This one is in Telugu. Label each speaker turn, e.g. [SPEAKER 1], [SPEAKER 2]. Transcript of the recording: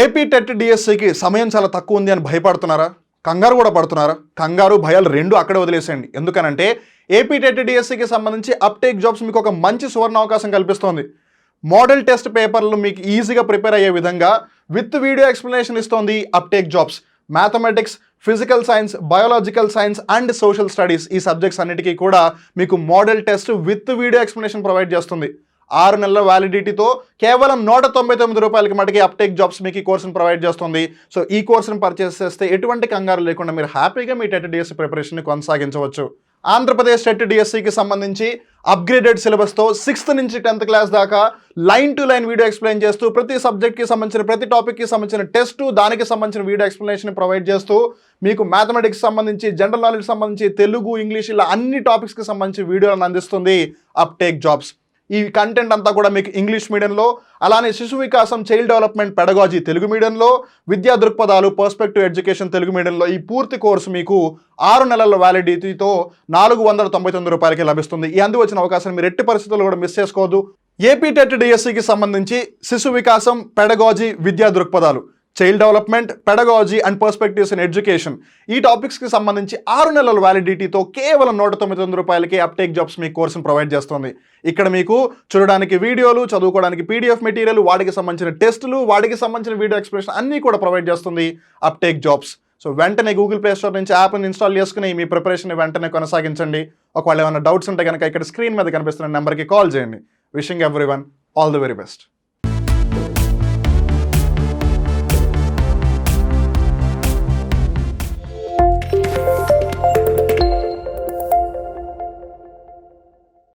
[SPEAKER 1] ఏపీ టెట్ డిఎస్సికి సమయం చాలా తక్కువ ఉంది అని భయపడుతున్నారా? కంగారు కూడా పడుతున్నారా? కంగారు భయాలు రెండు అక్కడే వదిలేసేయండి. ఎందుకనంటే ఏపీ టెట్ డిఎస్సికి సంబంధించి అప్టేక్ జాబ్స్ మీకు ఒక మంచి సువర్ణ అవకాశం కల్పిస్తోంది. మోడల్ టెస్ట్ పేపర్లు మీకు ఈజీగా ప్రిపేర్ అయ్యే విధంగా విత్ వీడియో ఎక్స్ప్లెనేషన్ ఇస్తోంది uptake jobs. Mathematics, physical science, biological science and social studies ఈ సబ్జెక్ట్స్ అన్నిటికీ కూడా మీకు model test with video explanation provide చేస్తుంది. 6 నెలల వ్యాలిడిటీతో కేవలం 199 రూపాయలకి మటుకి అప్టేక్ జాబ్స్ మీకు ఈ కోర్సును ప్రొవైడ్ చేస్తుంది. సో ఈ కోర్సును పర్చేస్ చేస్తే ఎటువంటి కంగారు లేకుండా మీరు హ్యాపీగా మీ టెట్ డిఎస్సి ప్రిపరేషన్ని కొనసాగించవచ్చు. ఆంధ్రప్రదేశ్ టెట్ డిఎస్సికి సంబంధించి అప్గ్రేడెడ్ సిలబస్తో 6th నుంచి 10th క్లాస్ దాకా line to line video explain చేస్తూ ప్రతి సబ్జెక్ట్కి సంబంధించిన ప్రతి టాపిక్కి సంబంధించిన టెస్ట్ దానికి సంబంధించిన వీడియో ఎక్స్ప్లెనేషన్ ప్రొవైడ్ చేస్తూ మీకు మ్యాథమెటిక్స్ సంబంధించి, జనరల్ నాలెడ్జ్ సంబంధించి, తెలుగు, ఇంగ్లీష్ ఇలా అన్ని టాపిక్స్కి సంబంధించి వీడియోలను అందిస్తుంది అప్టేక్ జాబ్స్. ఈ కంటెంట్ అంతా కూడా మీకు ఇంగ్లీష్ మీడియంలో, అలానే శిశు వికాసం, చైల్డ్ డెవలప్మెంట్, పెడగాజీ తెలుగు మీడియంలో, విద్యా దృక్పథాలు, పర్స్పెక్టివ్ ఎడ్యుకేషన్ తెలుగు మీడియంలో ఈ పూర్తి కోర్సు మీకు 6 నెలల వ్యాలిడిటీతో 499 రూపాయలకి లభిస్తుంది. ఈ అందు వచ్చిన అవకాశాన్ని మీరు ఎట్టి పరిస్థితుల్లో కూడా మిస్ చేసుకోవద్దు. ఏపీ టెట్ డిఎస్సికి సంబంధించి శిశు వికాసం, పెడగాజీ, విద్యా దృక్పథాలు, child development, pedagogy and perspectives in education ఈ టాపిక్స్కి సంబంధించి 6 నెలల వ్యాలిడిటీతో కేవలం 199 రూపాయలకి అప్టేక్ జాబ్స్ మీ కోర్సును ప్రొవైడ్ చేస్తుంది. ఇక్కడ మీకు చూడడానికి వీడియోలు, చదువుకోవడానికి పీడిఎఫ్ మెటీరియల్, వాటికి సంబంధించిన టెస్టులు, వాటికి సంబంధించిన వీడియో ఎక్స్ప్లెనేషన్ అన్నీ కూడా ప్రొవైడ్ చేస్తుంది అప్టేక్ జాబ్స్. సో వెంటనే గూగుల్ ప్లే స్టోర్ నుంచి యాప్ని ఇన్స్టాల్ చేసుకుని మీ ప్రిపరేషన్ వెంటనే కొనసాగించండి. ఒకవేళ ఏమైనా డౌట్స్ ఉంటే కనుక ఇక్కడ స్క్రీన్ మీద కనిపిస్తున్న నెంబర్కి కాల్ చేయండి. Wishing everyone all the very best.